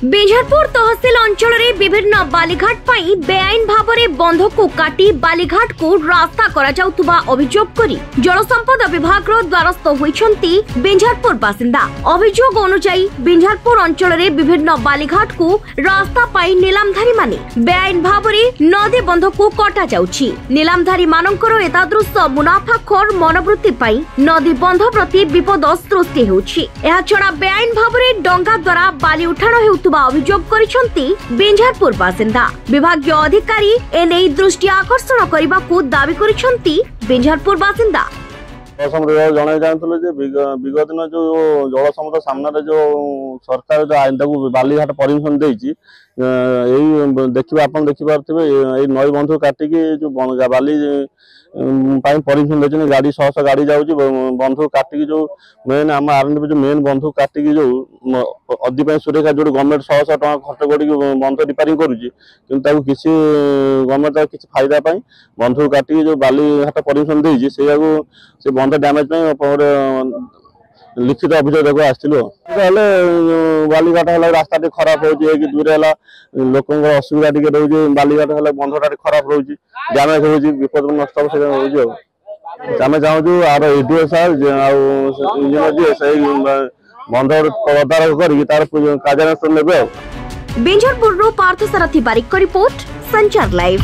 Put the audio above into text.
बिंझारपुर तहसिल अंचल में विभिन्न बालीघाट पाई बेआईन भाव में बंध को काटी बालीघाट को रास्ता करा जाउतुबा अभियोग करी जल संपद विभाग द्वारस्थ होइछंती बिंझारपुर बासिंदा। अभियोग अनुसार बिंझारपुर अंचल में विभिन्न बालीघाट को रास्ता पाई नीलामधारी माने बेआईन भाव में नदी बंध को कटा जाउछि। नीलामधारी मानकर एतादृश मुनाफाखोर मनोवृत्ति पाई नदी बंध प्रति विपद सृष्टि होछि। एहा छडा बेआईन भाव में डंगा द्वारा बाली उठाण अभियोग करिसंती बिंझारपुर बासिंदा। विभागीय अधिकारी एने दृष्टि आकर्षण करने को दावी करिसंती बिंझारपुर बासिंदा। विगत दिन जो जल समुद्र सामने जो सरकार जो आईन बालीघाट परमिशन देछि देखिए आप देखिपे नई बंध काटिकी जो बाली परमिशन देते गाड़ी शह गाड़ी जाऊँगी बंध काटिकी जो मेन आम आरएनबी जो मेन बंध काटिकी जो अधिक सुरक्षा जो गवर्नमेंट शह टका खर्च कर बंध रिपेयरिंग करुच्ची कि किसी गवर्नमेंट किसी फायदा बंध काटिकी जो बालीघाट परमिशन देछि से बंध डैमेज लिखित अभियोग देखो आसलु बालीघाट है रास्ता टी खराब हो दूर है लोक असुविधा टी रोचे बालीघाट है बंधटा खराब रोचे डैमेज हो विपद नष्ट आम चाहूँ आर एडीओ सार इंजीनियर जी बंध तदारख कर कार्यानुष्ठान ने। बिंझारपुर पार्थ सारथी बारिक रिपोर्ट संचार लाइव।